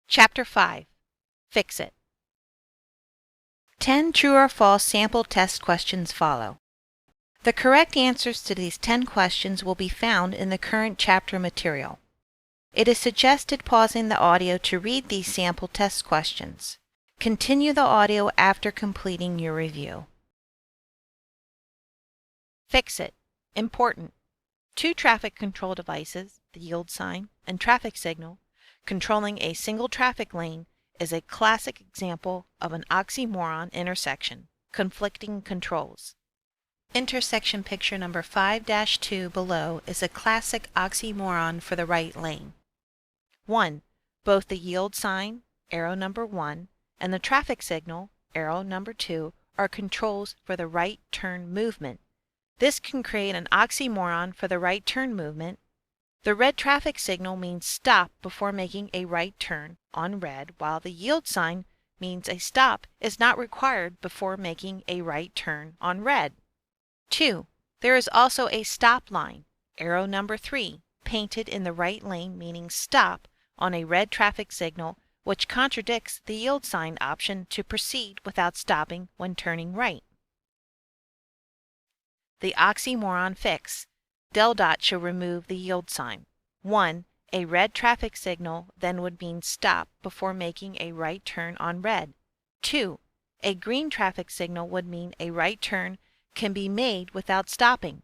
Chapter 5. Fix It. 10 true or false sample test questions follow. The correct answers to these 10 questions will be found in the current chapter material. It is suggested pausing the audio to read these sample test questions. Continue the audio after completing your review. Fix It. Important. 2 traffic control devices, the yield sign and traffic signal, controlling a single traffic lane is a classic example of an oxymoron intersection, conflicting controls. Intersection picture number 5-2 below is a classic oxymoron for the right lane. 1. Both the yield sign, arrow number 1, and the traffic signal, arrow number 2, are controls for the right turn movement. This can create an oxymoron for the right turn movement. The red traffic signal means stop before making a right turn on red, while the yield sign means a stop is not required before making a right turn on red. 2. There is also a stop line, arrow number 3, painted in the right lane meaning stop on a red traffic signal, which contradicts the yield sign option to proceed without stopping when turning right. The oxymoron fix. DelDOT should remove the yield sign. 1. A red traffic signal then would mean stop before making a right turn on red. 2. A green traffic signal would mean a right turn can be made without stopping.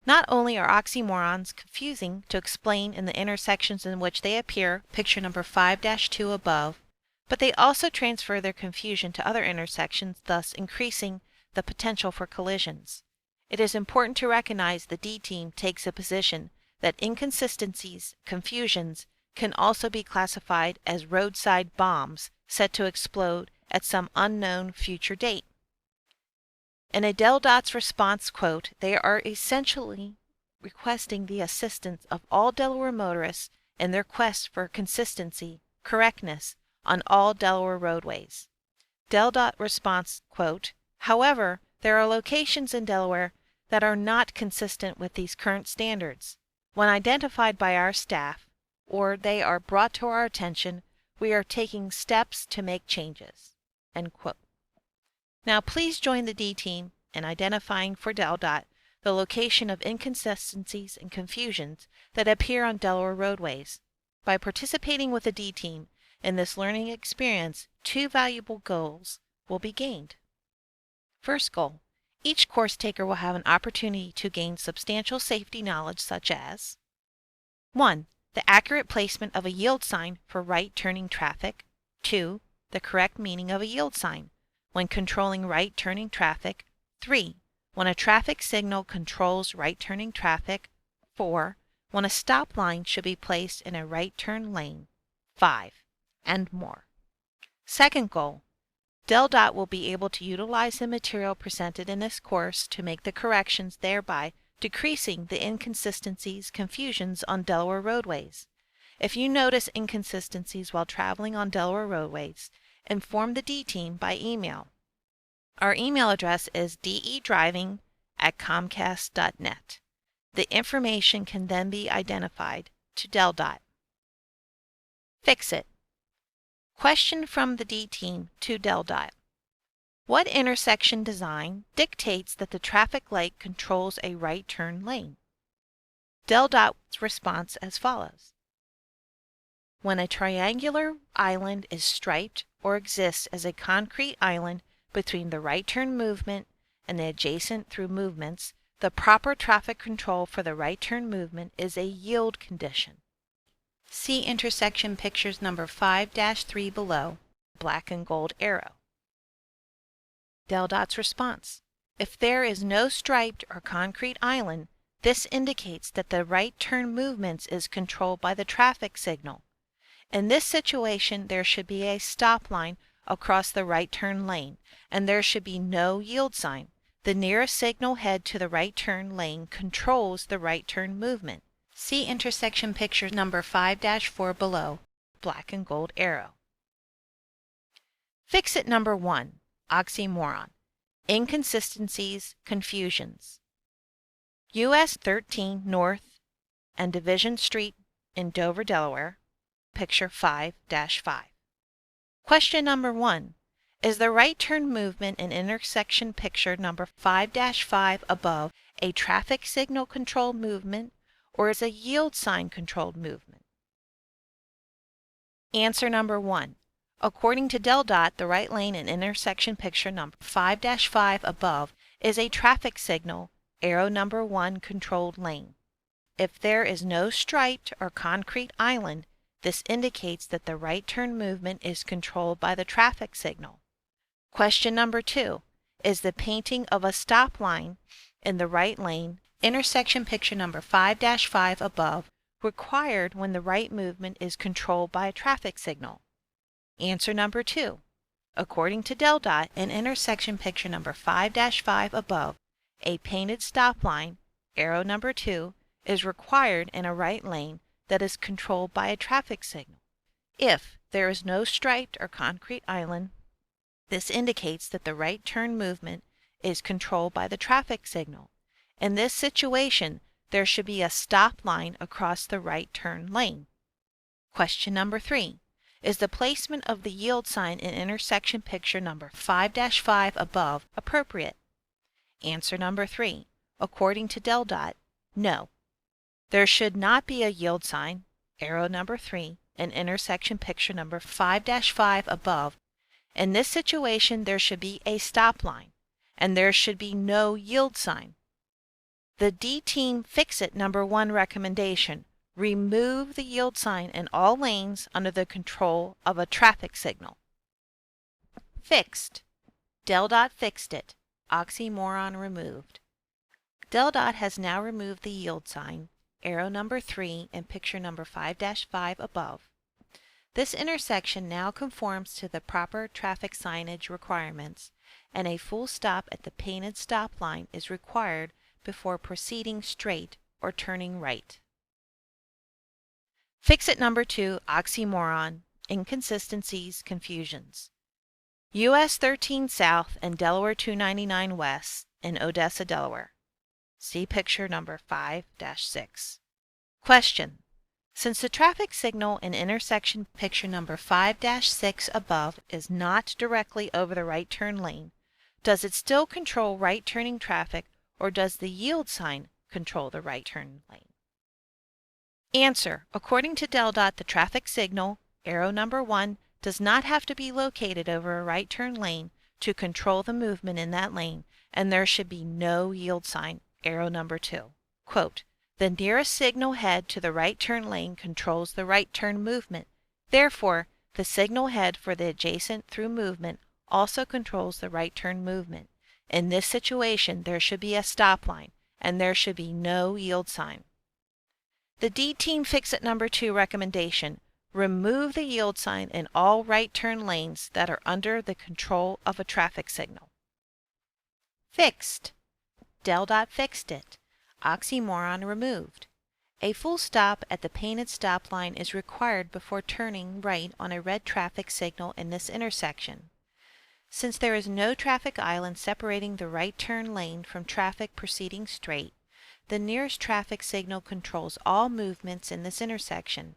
Not only are oxymorons confusing to explain in the intersections in which they appear, picture number 5-2 above, but they also transfer their confusion to other intersections, thus increasing the potential for collisions. It is important to recognize the D team takes a position that inconsistencies, confusions, can also be classified as roadside bombs set to explode at some unknown future date. In a DelDOT's response quote, they are essentially requesting the assistance of all Delaware motorists in their quest for consistency, correctness on all Delaware roadways. DelDOT response quote, however, there are locations in Delaware that are not consistent with these current standards. When identified by our staff, or they are brought to our attention, we are taking steps to make changes. End quote. Now please join the D team in identifying for DelDOT the location of inconsistencies and confusions that appear on Delaware roadways. By participating with the D team in this learning experience, 2 valuable goals will be gained. First goal. Each course taker will have an opportunity to gain substantial safety knowledge such as 1. The accurate placement of a yield sign for right turning traffic. 2. The correct meaning of a yield sign when controlling right turning traffic. 3. When a traffic signal controls right turning traffic. 4. When a stop line should be placed in a right turn lane. 5. And more. Second goal. DelDOT will be able to utilize the material presented in this course to make the corrections, thereby decreasing the inconsistencies, confusions on Delaware roadways. If you notice inconsistencies while traveling on Delaware roadways, inform the D team by email. Our email address is dedriving@comcast.net. The information can then be identified to DelDOT. Fix It. Question from the D team to DelDOT. What intersection design dictates that the traffic light controls a right turn lane? DelDOT's response as follows. When a triangular island is striped or exists as a concrete island between the right turn movement and the adjacent through movements, the proper traffic control for the right turn movement is a yield condition. See intersection pictures number 5-3 below, black and gold arrow. DelDOT's response. If there is no striped or concrete island, this indicates that the right turn movements is controlled by the traffic signal. In this situation, there should be a stop line across the right turn lane, and there should be no yield sign. The nearest signal head to the right turn lane controls the right turn movement. See intersection picture number 5-4 below, black and gold arrow. Fix It number 1, oxymoron, inconsistencies, confusions. US 13 North and Division Street in Dover, Delaware, picture 5-5. Question number 1. Is the right turn movement in intersection picture number 5-5 above a traffic signal controlled movement or is a yield sign controlled movement? Answer number 1. According to DelDOT, the right lane in intersection picture number 5-5 above is a traffic signal, arrow number 1 controlled lane. If there is no striped or concrete island, this indicates that the right turn movement is controlled by the traffic signal. Question number 2. Is the painting of a stop line in the right lane, intersection picture number 5-5 above, required when the right movement is controlled by a traffic signal? Answer number 2. According to DelDOT, in intersection picture number 5-5 above, a painted stop line, arrow number 2, is required in a right lane that is controlled by a traffic signal. If there is no striped or concrete island, this indicates that the right turn movement is controlled by the traffic signal. In this situation, there should be a stop line across the right turn lane. Question number 3. Is the placement of the yield sign in intersection picture number 5-5 above appropriate? Answer number 3. According to DelDOT, no. There should not be a yield sign, arrow number 3, in intersection picture number 5-5 above. In this situation, there should be a stop line, and there should be no yield sign. The D-Team Fix-It number 1 recommendation: remove the yield sign in all lanes under the control of a traffic signal. Fixed. DelDOT fixed it. Oxymoron removed. DelDOT has now removed the yield sign, arrow number 3 in picture number 5-5 above. This intersection now conforms to the proper traffic signage requirements, and a full stop at the painted stop line is required before proceeding straight or turning right. Fix-It number 2, oxymoron, inconsistencies, confusions. US 13 South and Delaware 299 West in Odessa, Delaware. See picture number 5-6. Question. Since the traffic signal in intersection picture number 5-6 above is not directly over the right turn lane, does it still control right turning traffic, or does the yield sign control the right turn lane? Answer. According to DelDOT, the traffic signal, arrow number 1, does not have to be located over a right turn lane to control the movement in that lane, and there should be no yield sign, arrow number 2. Quote, the nearest signal head to the right turn lane controls the right turn movement. Therefore, the signal head for the adjacent through movement also controls the right turn movement. In this situation, there should be a stop line, and there should be no yield sign. The D-Team Fix-It number 2 recommendation: remove the yield sign in all right turn lanes that are under the control of a traffic signal. Fixed. DelDOT fixed it. Oxymoron removed. A full stop at the painted stop line is required before turning right on a red traffic signal in this intersection. Since there is no traffic island separating the right turn lane from traffic proceeding straight, the nearest traffic signal controls all movements in this intersection.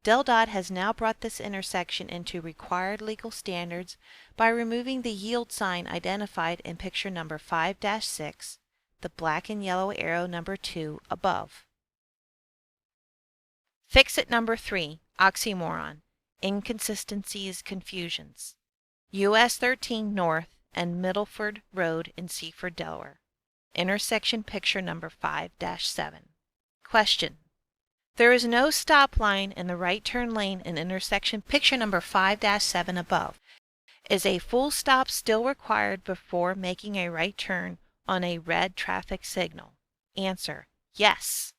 DelDOT has now brought this intersection into required legal standards by removing the yield sign identified in picture number 5-6, the black and yellow arrow number 2 above. Fix-It number 3, oxymoron, inconsistencies, confusions. US 13 North and Middleford Road in Seaford, Delaware. Intersection picture number 5-7. Question. There is no stop line in the right turn lane in intersection picture number 5-7 above. Is a full stop still required before making a right turn on a red traffic signal? Answer. Yes.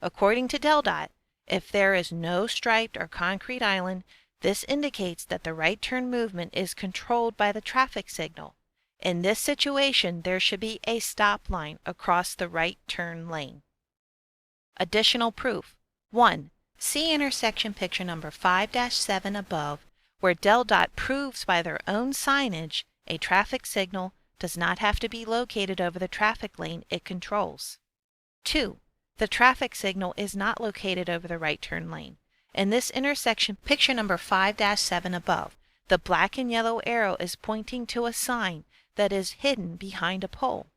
According to DelDOT, if there is no striped or concrete island, this indicates that the right turn movement is controlled by the traffic signal. In this situation, there should be a stop line across the right turn lane. Additional proof. 1. See intersection picture number 5-7 above, where DelDOT proves by their own signage a traffic signal does not have to be located over the traffic lane it controls. 2. The traffic signal is not located over the right turn lane. In this intersection, picture number 5-7 above, the black and yellow arrow is pointing to a sign that is hidden behind a pole.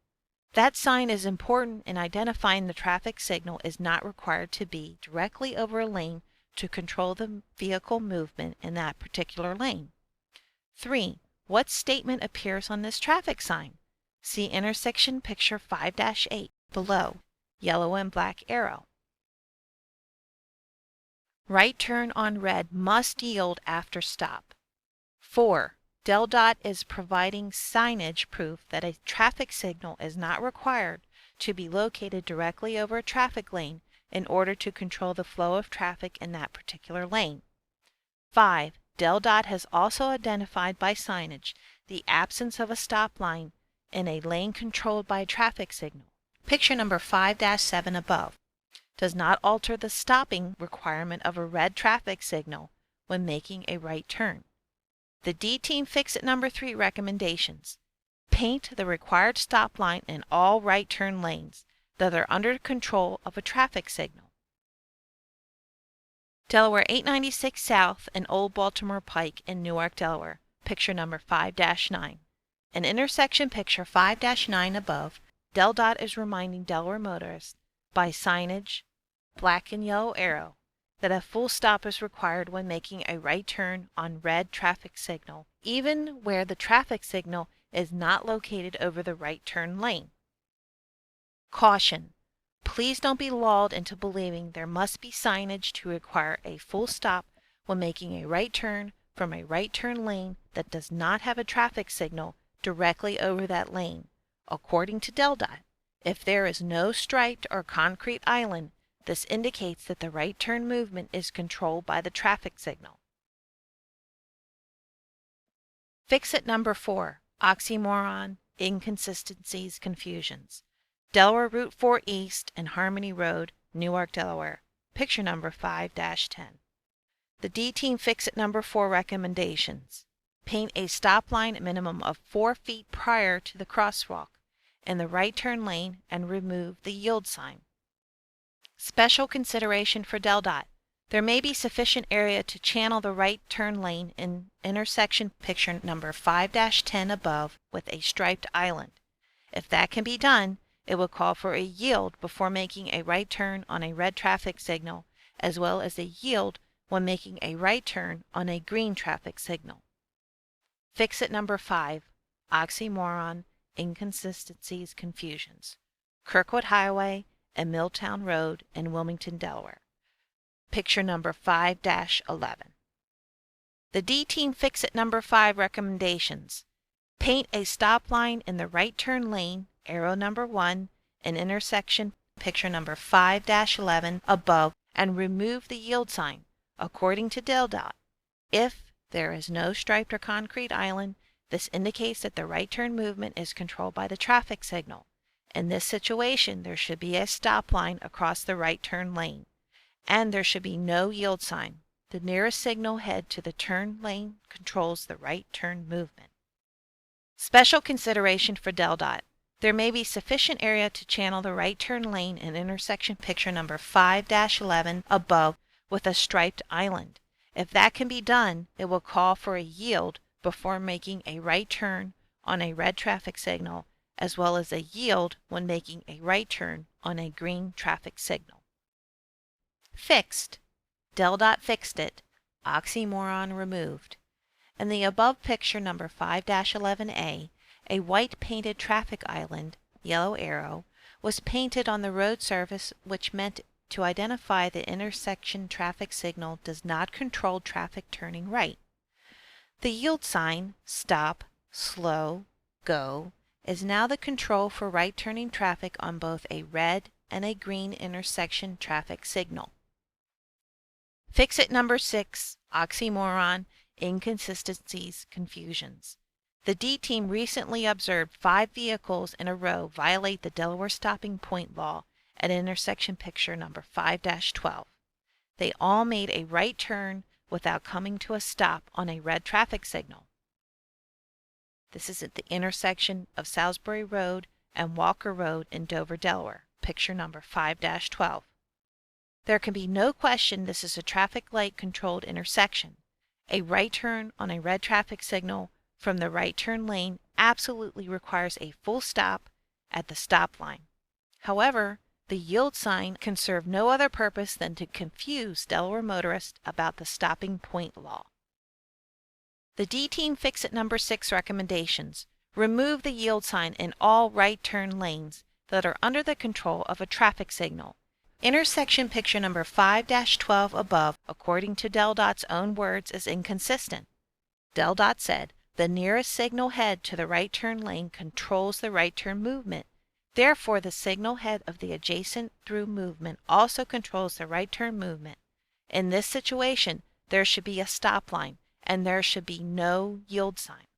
That sign is important in identifying the traffic signal is not required to be directly over a lane to control the vehicle movement in that particular lane. 3. What statement appears on this traffic sign? See intersection picture 5-8 below, yellow and black arrow. Right turn on red must yield after stop. 4. DelDOT is providing signage proof that a traffic signal is not required to be located directly over a traffic lane in order to control the flow of traffic in that particular lane. 5. DelDOT has also identified by signage the absence of a stop line in a lane controlled by a traffic signal. Picture number 5-7 above does not alter the stopping requirement of a red traffic signal when making a right turn. The D-Team Fix-It number 3 recommendations. Paint the required stop line in all right turn lanes that are under control of a traffic signal. Delaware 896 South and Old Baltimore Pike in Newark, Delaware, picture number 5-9. In intersection picture 5-9 above, DelDOT is reminding Delaware motorists by signage, black and yellow arrow, that a full stop is required when making a right turn on red traffic signal, even where the traffic signal is not located over the right turn lane. Caution: please don't be lulled into believing there must be signage to require a full stop when making a right turn from a right turn lane that does not have a traffic signal directly over that lane. According to DelDOT, if there is no striped or concrete island, this indicates that the right turn movement is controlled by the traffic signal. Fix-It number 4, oxymoron, inconsistencies, confusions. Delaware Route 4 East and Harmony Road, Newark, Delaware, picture number 5-10. The D-Team Fix-It number 4 recommendations. Paint a stop line minimum of 4 feet prior to the crosswalk in the right turn lane and remove the yield sign. Special consideration for DelDOT. There may be sufficient area to channel the right turn lane in intersection picture number 5-10 above with a striped island. If that can be done, it will call for a yield before making a right turn on a red traffic signal, as well as a yield when making a right turn on a green traffic signal. Fix-It number 5, oxymoron, inconsistencies, confusions. Kirkwood Highway and Milltown Road in Wilmington, Delaware, picture number 5-11. The D-Team Fix-It number 5 recommendations. Paint a stop line in the right turn lane, arrow number 1, in intersection picture number 5-11 above, and remove the yield sign. According to DelDOT, if there is no striped or concrete island, this indicates that the right turn movement is controlled by the traffic signal. In this situation, there should be a stop line across the right turn lane, and there should be no yield sign. The nearest signal head to the turn lane controls the right turn movement. Special consideration for DelDOT. There may be sufficient area to channel the right turn lane in intersection picture number 5-11 above with a striped island. If that can be done, it will call for a yield before making a right turn on a red traffic signal, as well as a yield when making a right turn on a green traffic signal. Fixed. DelDOT fixed it. Oxymoron removed. In the above picture number 5-11A, a white painted traffic island, yellow arrow, was painted on the road surface, which meant to identify the intersection traffic signal does not control traffic turning right. The yield sign, stop, slow, go, is now the control for right turning traffic on both a red and a green intersection traffic signal. Fix-It number 6, oxymoron, inconsistencies, confusions. The D-Team recently observed 5 vehicles in a row violate the Delaware stopping point law at intersection picture number 5-12. They all made a right turn without coming to a stop on a red traffic signal. This is at the intersection of Salisbury Road and Walker Road in Dover, Delaware, picture number 5-12. There can be no question this is a traffic light controlled intersection. A right turn on a red traffic signal from the right turn lane absolutely requires a full stop at the stop line. However, the yield sign can serve no other purpose than to confuse Delaware motorists about the stopping point law. The D-Team Fix-It Number 6 recommendations: remove the yield sign in all right turn lanes that are under the control of a traffic signal. Intersection picture number 5-12 above, according to DelDOT's own words, is inconsistent. DelDOT said the nearest signal head to the right turn lane controls the right turn movement. Therefore, the signal head of the adjacent through movement also controls the right turn movement. In this situation, there should be a stop line, and there should be no yield sign.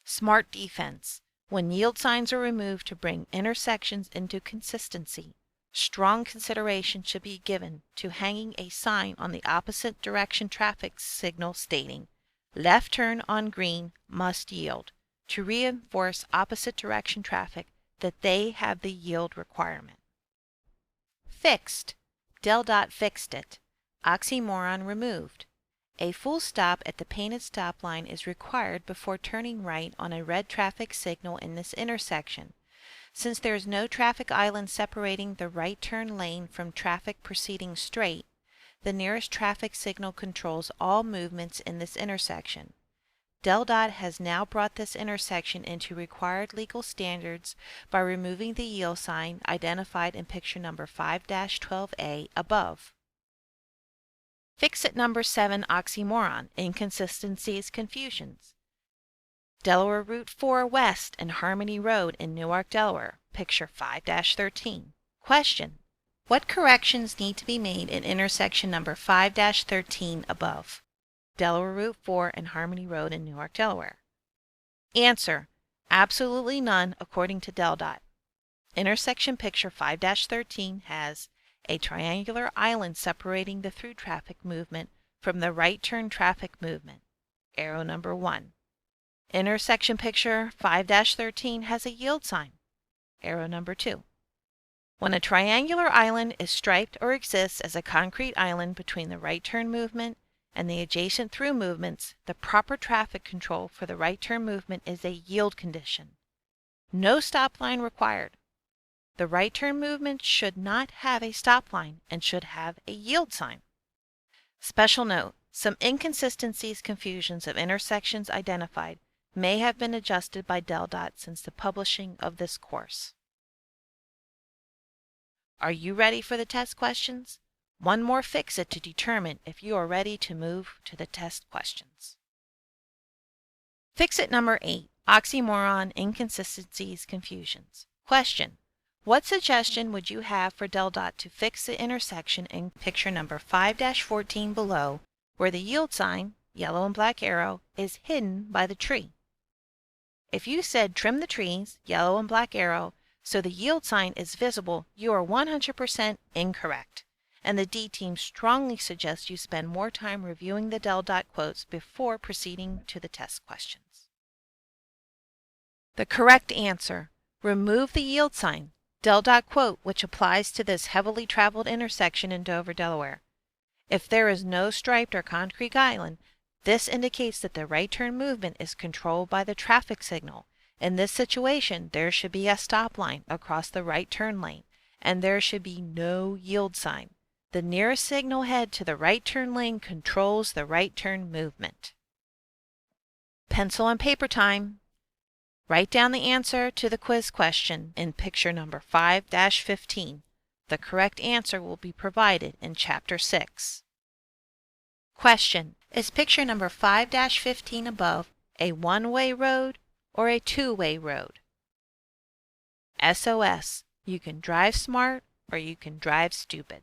Smart defense. When yield signs are removed to bring intersections into consistency, strong consideration should be given to hanging a sign on the opposite direction traffic signal stating, "Left turn on green, must yield," to reinforce opposite direction traffic that they have the yield requirement. Fixed. DelDOT fixed it. Oxymoron removed. A full stop at the painted stop line is required before turning right on a red traffic signal in this intersection. Since there is no traffic island separating the right turn lane from traffic proceeding straight, the nearest traffic signal controls all movements in this intersection. DelDOT has now brought this intersection into required legal standards by removing the yield sign identified in picture number 5-12A above. Fix-It Number 7 Oxymoron, Inconsistencies, Confusions. Delaware Route 4 West and Harmony Road in Newark, Delaware, picture 5-13. Question: what corrections need to be made in intersection number 5-13 above? Delaware Route 4 and Harmony Road in Newark, Delaware. Answer: absolutely none according to DelDOT. Intersection picture 5-13 has a triangular island separating the through traffic movement from the right turn traffic movement. Arrow number 1. Intersection picture 5-13 has a yield sign. Arrow number 2. When a triangular island is striped or exists as a concrete island between the right turn movement and the adjacent through movements, the proper traffic control for the right turn movement is a yield condition. No stop line required. The right turn movement should not have a stop line and should have a yield sign. Special note: some inconsistencies, confusions of intersections identified may have been adjusted by DelDOT since the publishing of this course. Are you ready for the test questions? One more fix-it to determine if you are ready to move to the test questions. Fix-It Number 8, Oxymoron, Inconsistencies, Confusions. Question: what suggestion would you have for DelDOT to fix the intersection in picture number 5-14 below, where the yield sign, yellow and black arrow, is hidden by the tree? If you said trim the trees, yellow and black arrow, so the yield sign is visible, you are 100% incorrect, and the D-Team strongly suggests you spend more time reviewing the DelDOT quotes before proceeding to the test questions. The correct answer: remove the yield sign. DelDOT quote, which applies to this heavily traveled intersection in Dover, Delaware. If there is no striped or concrete island, this indicates that the right turn movement is controlled by the traffic signal. In this situation, there should be a stop line across the right turn lane, and there should be no yield sign. The nearest signal head to the right turn lane controls the right turn movement. Pencil and paper time. Write down the answer to the quiz question in picture number 5-15. The correct answer will be provided in Chapter 6. Question: is picture number 5-15 above a one-way road or a two-way road? SOS: you can drive smart or you can drive stupid.